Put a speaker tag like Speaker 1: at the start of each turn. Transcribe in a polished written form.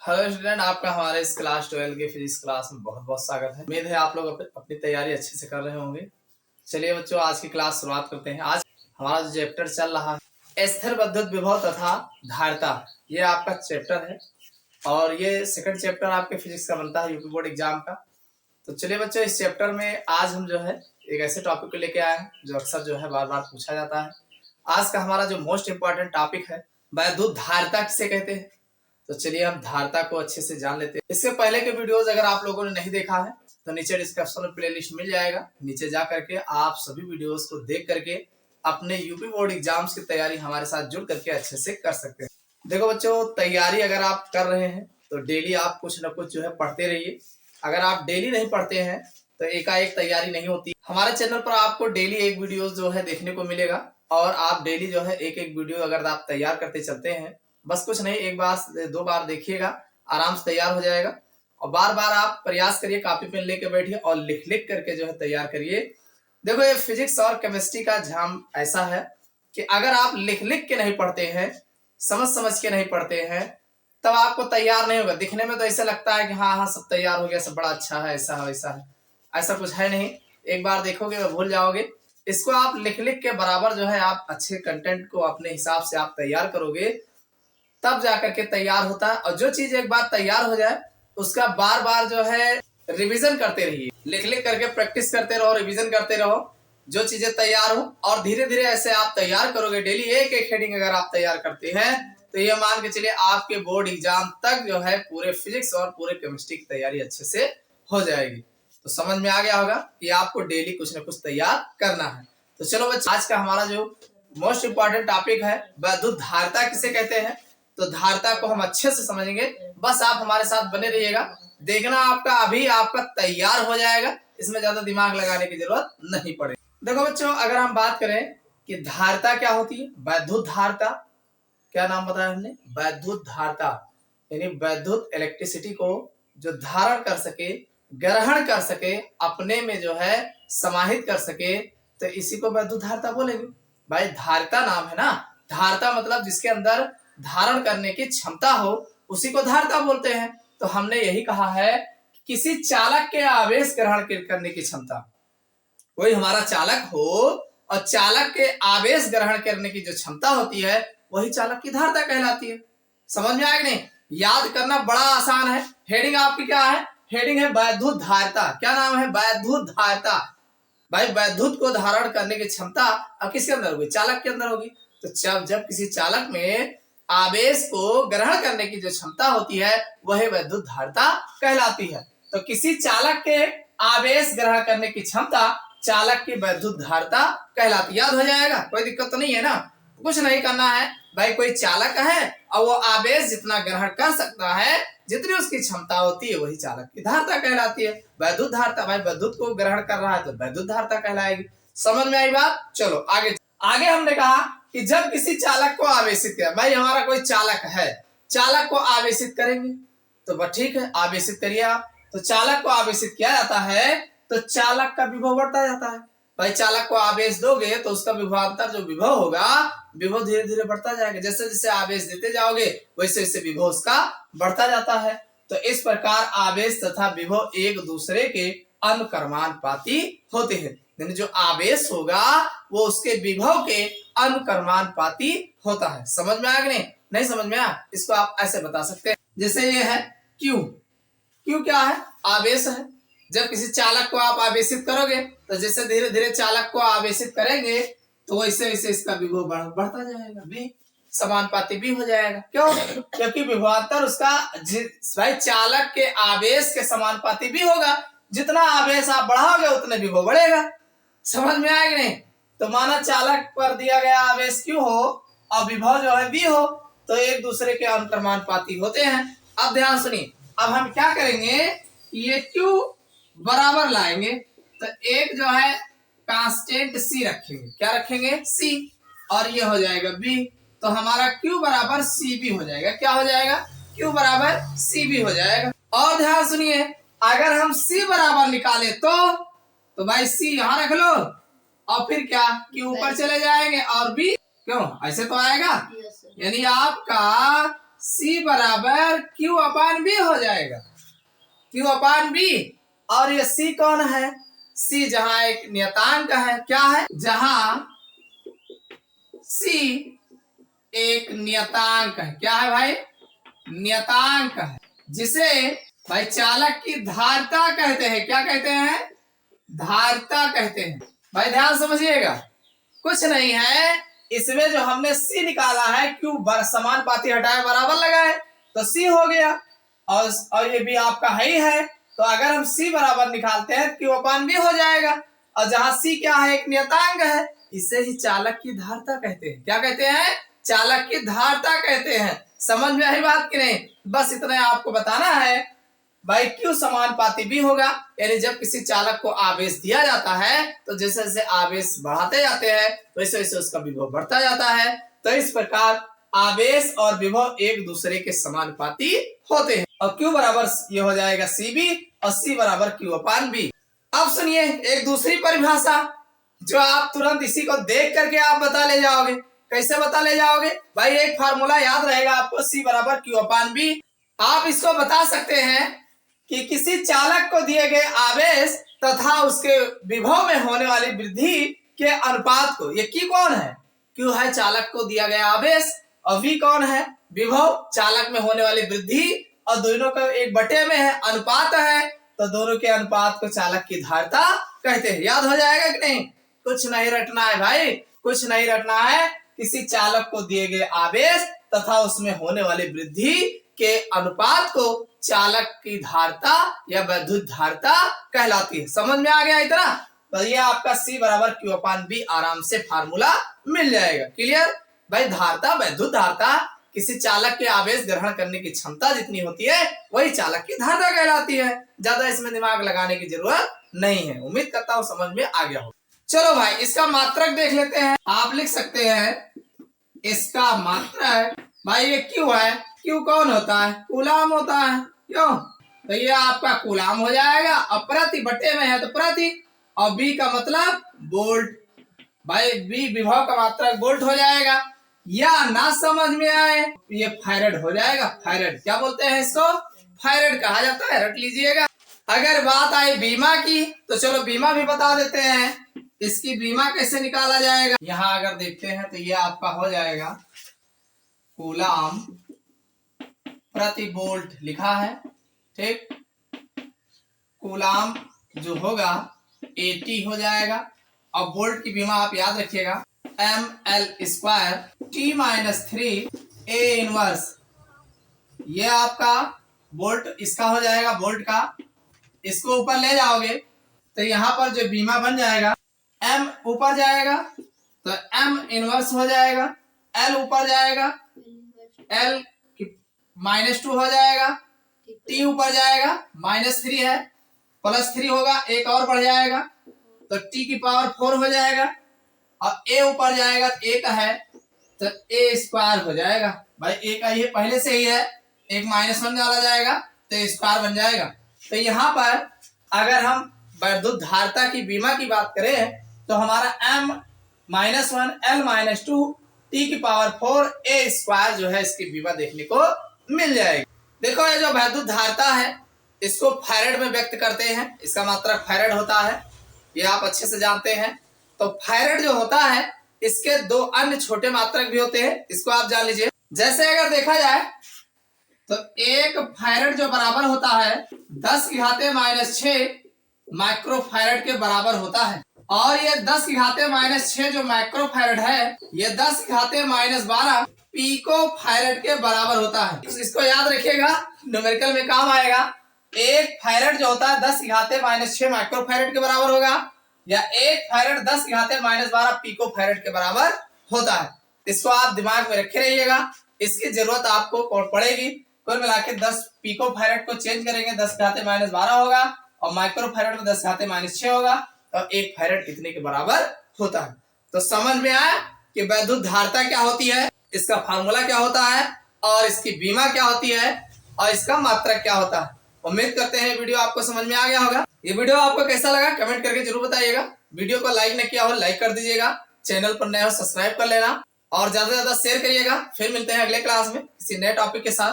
Speaker 1: Hello student, आपका हमारे इस क्लास 12 के फिजिक्स क्लास में बहुत बहुत स्वागत है। उम्मीद है आप लोग अपनी तैयारी अच्छे से कर रहे होंगे। चलिए बच्चों, आज की क्लास शुरुआत करते हैं। आज हमारा जो चैप्टर चल रहा है स्थिर विद्युत विभव तथा धारिता, ये आपका चैप्टर है और ये सेकंड चैप्टर आपके फिजिक्स का बनता है यूपी बोर्ड एग्जाम का। तो चलिए बच्चों, इस चैप्टर में आज हम जो है एक ऐसे टॉपिक को लेके आए हैं जो अक्सर जो है बार बार पूछा जाता है। आज का हमारा जो मोस्ट इंपॉर्टेंट टॉपिक है विद्युत धारिता किसे कहते हैं। तो चलिए हम धारिता को अच्छे से जान लेते हैं। इससे पहले के वीडियोस अगर आप लोगों ने नहीं देखा है तो नीचे डिस्क्रिप्शन में प्लेलिस्ट मिल जाएगा, नीचे जा करके आप सभी वीडियोस को देख करके अपने यूपी बोर्ड एग्जाम्स की तैयारी हमारे साथ जुड़ करके अच्छे से कर सकते हैं। देखो बच्चों, तैयारी अगर आप कर रहे हैं तो डेली आप कुछ ना कुछ जो है पढ़ते रहिए। अगर आप डेली नहीं पढ़ते हैं तो एकाएक तैयारी नहीं होती। हमारे चैनल पर आपको डेली एक वीडियो जो है देखने को मिलेगा और आप डेली जो है एक एक वीडियो अगर आप तैयार करते चलते हैं, बस कुछ नहीं, एक बार दो बार देखिएगा, आराम से तैयार हो जाएगा। और बार बार आप प्रयास करिए, कॉपी पेन लेके बैठिए और लिख लिख करके जो है तैयार करिए। देखो, ये फिजिक्स और केमिस्ट्री का झाम ऐसा है कि अगर आप लिख लिख के नहीं पढ़ते हैं, समझ समझ के नहीं पढ़ते हैं, तब आपको तैयार नहीं होगा। दिखने में तो ऐसा लगता है कि हाँ हाँ सब तैयार हो गया, सब बड़ा अच्छा है, ऐसा है वैसा है। ऐसा कुछ है नहीं। एक बार देखोगे तो भूल जाओगे। इसको आप लिख लिख के बराबर जो है आप अच्छे कंटेंट को अपने हिसाब से आप तैयार करोगे, तब जाकर के तैयार होता है। और जो चीज एक बार तैयार हो जाए उसका बार बार जो है रिवीजन करते रहिए, लिख लिख करके प्रैक्टिस करते रहो, रिवीजन करते रहो, जो चीजें तैयार हो। और धीरे धीरे ऐसे आप तैयार करोगे, डेली एक एक हेडिंग अगर आप तैयार करते हैं तो ये मान के चलिए आपके बोर्ड एग्जाम तक जो है पूरे फिजिक्स और पूरे केमिस्ट्री की तैयारी अच्छे से हो जाएगी। तो समझ में आ गया होगा कि आपको डेली कुछ ना कुछ तैयार करना है। तो चलो बच्चों, आज का हमारा जो मोस्ट इंपॉर्टेंट टॉपिक है विद्युत धारिता किसे कहते हैं, तो धारिता को हम अच्छे से समझेंगे। बस आप हमारे साथ बने रहिएगा, देखना आपका अभी आपका तैयार हो जाएगा, इसमें ज्यादा दिमाग लगाने की जरूरत नहीं पड़ेगी। देखो बच्चों, अगर हम बात करें कि धारिता क्या होती है, विद्युत धारिता, क्या नाम बताया हमने, विद्युत धारिता, यानी विद्युत इलेक्ट्रिसिटी को जो धारण कर सके, ग्रहण कर सके, अपने में जो है समाहित कर सके, तो इसी को विद्युत धारिता बोलेंगे। भाई धारिता नाम है ना, धारिता मतलब जिसके अंदर धारण करने की क्षमता हो, उसी को धारिता बोलते हैं। तो हमने यही कहा है कि किसी चालक के आवेश ग्रहण करने की क्षमता, कोई हमारा चालक हो और चालक के आवेश ग्रहण करने की जो क्षमता होती है वही चालक की धारिता कहलाती है। समझ में आया कि नहीं? याद करना बड़ा आसान है। हेडिंग आपकी क्या है? हेडिंग है विद्युत धारिता। क्या नाम है? विद्युत धारिता। भाई विद्युत को धारण करने की क्षमता अब किसके अंदर होगी? चालक के अंदर होगी। तो जब किसी चालक में आवेश को ग्रहण करने की जो क्षमता होती है वही विद्युत धारिता कहलाती है। तो किसी चालक के आवेश ग्रहण करने की क्षमता चालक की विद्युत धारिता कहलाती। याद हो जाएगा, कोई दिक्कत तो नहीं है ना? कुछ नहीं करना है भाई, कोई चालक है और वो आवेश जितना ग्रहण कर सकता है, जितनी उसकी क्षमता होती है, वही चालक की धारिता कहलाती है। विद्युत धारिता, भाई विद्युत को ग्रहण कर रहा है तो विद्युत धारिता कहलाएगी। समझ में आई बात? चलो आगे आगे हमने कहा कि जब किसी चालक को आवेशित किया, भाई हमारा कोई चालक है, चालक को आवेशित करेंगे तो बस ठीक है, आवेशित करिए आप। तो चालक को आवेशित किया जाता है तो चालक का विभव बढ़ता जाता है। भाई चालक को आवेश दोगे तो उसका विभवांतर जो विभव होगा, विभव धीरे धीरे बढ़ता जाएगा। जैसे जैसे आवेश देते जाओगे वैसे वैसे विभव उसका बढ़ता जाता है। तो इस प्रकार आवेश तथा विभव एक दूसरे के अनुक्रमानुपाती होते हैं। यानी जो आवेश होगा वो उसके विभव के अनुक्रमानुपाती होता है। समझ में आया कि नहीं? नहीं समझ में आया? इसको आप ऐसे बता सकते हैं, जैसे ये है Q। Q क्या है? आवेश है। जब किसी चालक को आप आवेशित करोगे तो जैसे धीरे धीरे चालक को आवेशित करेंगे तो वैसे वैसे इसका विभव बढ़ता जाएगा, भी समानुपाती भी हो जाएगा। क्यों? क्योंकि विभवांतर उसका भाई चालक के आवेश के समानुपाती भी होगा। जितना आवेश आप बढ़ाओगे उतने विभव बढ़ेगा। समझ में आएगा नहीं? तो माना चालक पर दिया गया आवेश Q हो और विभव जो है V हो, तो एक दूसरे के अनुक्रमानुपाती होते हैं। अब ध्यान सुनिए, अब हम क्या करेंगे, ये Q बराबर लाएंगे तो एक जो है कांस्टेंट C रखेंगे। क्या रखेंगे? C। और ये हो जाएगा B। तो हमारा Q बराबर CB हो जाएगा। क्या हो जाएगा? Q बराबर CB हो जाएगा। और ध्यान सुनिए, अगर हम C बराबर निकाले तो भाई C यहाँ रख लो और फिर क्या, Q ऊपर चले जाएंगे और B, क्यों ऐसे तो आएगा। यानी आपका C बराबर Q अपान B हो जाएगा, Q अपान B। और ये C कौन है? C जहां एक नियतांक है, क्या है? जहां C एक नियतांक है, क्या है भाई? नियतांक है, जिसे भाई चालक की धारिता कहते हैं। क्या कहते हैं? धारिता कहते हैं। भाई ध्यान समझिएगा, कुछ नहीं है, इसमें जो हमने C निकाला है, Q समानुपाती हटाए बराबर लगाए तो C हो गया, और ये भी आपका है ही है, तो अगर हम C बराबर निकालते हैं Q अपान B हो जाएगा। और जहां C क्या है? एक नियतांक है, इसे ही चालक की धारिता कहते हैं। क्या कहते हैं? चालक की धारिता कहते हैं। समझ में आई बात कि नहीं? बस इतना आपको बताना है भाई। Q समानुपाती B होगा, यानी जब किसी चालक को आवेश दिया जाता है तो जैसे जैसे आवेश बढ़ाते जाते हैं वैसे वैसे उसका विभव बढ़ता जाता है। तो इस प्रकार आवेश और विभव एक दूसरे के समानुपाती होते हैं। और Q बराबर ये हो जाएगा CB और C बराबर Q अपान B। अब सुनिए एक दूसरी परिभाषा, जो आप तुरंत इसी को देख करके आप बता ले जाओगे। कैसे बता ले जाओगे भाई? एक फार्मूला याद रहेगा आपको, C बराबर Q अपान B। आप इसको बता सकते हैं कि किसी चालक को दिए गए आवेश तथा उसके विभव में होने वाली वृद्धि के अनुपात को, ये Q कौन है? Q है चालक को दिया गया आवेश, और V कौन है? विभव, चालक में होने वाली वृद्धि, और दोनों का एक बटे में है, अनुपात है, तो दोनों के अनुपात को चालक की धारिता कहते हैं। याद हो जाएगा कि नहीं? कुछ नहीं रटना है भाई, कुछ नहीं रटना है। किसी चालक को दिए गए आवेश तथा उसमें होने वाली वृद्धि के अनुपात को चालक की धारिता या वैद्युत धारिता कहलाती है। समझ में आ गया इतना? तो ये आपका C बराबर Q अपान B आराम से फार्मूला मिल जाएगा। क्लियर भाई? धारिता, वैद्युत धारिता, किसी चालक के आवेश ग्रहण करने की क्षमता जितनी होती है वही चालक की धारिता कहलाती है। ज्यादा इसमें दिमाग लगाने की जरूरत नहीं है। उम्मीद करता हूँ समझ में आ गया हो। चलो भाई इसका मात्रक देख लेते हैं। आप लिख सकते हैं इसका मात्रक, भाई ये Q है, Q कौन होता है? कूलाम होता है। क्यों? तो ये आपका कूलाम हो जाएगा, और प्रति बटे में है तो प्रति, और B का मतलब वोल्ट। भाई B विभव का मात्रक वोल्ट हो जाएगा। या ना समझ में आए ये फैरेड हो जाएगा। फैरेड क्या बोलते हैं इसको? फैरेड कहा जाता है, रट लीजिएगा। अगर बात आई बीमा की तो चलो बीमा भी बता देते हैं। इसकी बीमा कैसे निकाला जाएगा? यहाँ अगर देखते हैं तो ये आपका हो जाएगा कूलाम प्रति वोल्ट लिखा है, ठीक। कूलाम जो होगा AT हो जाएगा, और वोल्ट की बीमा आप याद रखिएगा ml square T-3 A inverse. ये आपका वोल्ट इसका हो जाएगा, वोल्ट का। इसको ऊपर ले जाओगे तो यहाँ पर जो बीमा बन जाएगा, m ऊपर जाएगा तो m इनवर्स हो जाएगा, l ऊपर जाएगा, l -2 हो जाएगा, t ऊपर जाएगा, -3 है, +3 होगा, एक और बढ़ जाएगा तो t की पावर 4 हो जाएगा, और a ऊपर जाएगा तो a का है तो a स्क्वायर हो जाएगा। भाई a का ये पहले से ही है, एक -1 डाला जाएगा तो स्क्वायर बन जाएगा। तो यहाँ पर अगर हम वैद्युत धारिता की बीमा की बात करें तो हमारा m-1 l-2 t की पावर 4 a स्क्वायर जो है इसकी बीमा देखने को मिल जाएगी। देखो ये जो वैद्युत धारिता है इसको फैरेड में व्यक्त करते हैं, इसका मात्रक फैरेड होता है, ये आप अच्छे से जानते हैं। तो फैरेड जो होता है इसके दो अन्य छोटे मात्रक भी होते हैं, इसको आप जान लीजिए। जैसे अगर देखा जाए तो एक फैरेड जो बराबर होता है 10⁻⁻6 माइक्रो फैरेड के बराबर होता है, और ये 10⁻⁻6 जो माइक्रो फैरेड है ये 10⁻12 पीको फैरेड के बराबर होता है। इसको याद रखिएगा, न्यूमेरिकल में काम आएगा। एक फैरेड जो होता है 10⁻⁻6 माइक्रो फैरेड के बराबर होगा, या एक फैरेड 10⁻12 पीको फैरेड के बराबर होता है। इसको आप दिमाग में रखे रहिएगा, इसकी जरूरत आपको पड़ेगी। कुल मिला के 10 पीको फैरेड को चेंज करेंगे 10⁻12 होगा, और माइक्रो फैरेड में 10⁻6 होगा, तो एक फैरेड इतने के बराबर होता है। तो समझ में आया कि वैद्युत धारिता क्या होती है, इसका फार्मूला क्या होता है, और इसकी बीमा क्या होती है, और इसका मात्रक क्या होता है। उम्मीद करते हैं वीडियो आपको समझ में आ गया होगा। ये वीडियो आपको कैसा लगा कमेंट करके जरूर बताइएगा। वीडियो को लाइक नहीं किया हो लाइक कर दीजिएगा, चैनल पर नए हो सब्सक्राइब कर लेना, और ज्यादा से ज्यादा शेयर करिएगा। फिर मिलते हैं अगले क्लास में किसी नए टॉपिक के साथ।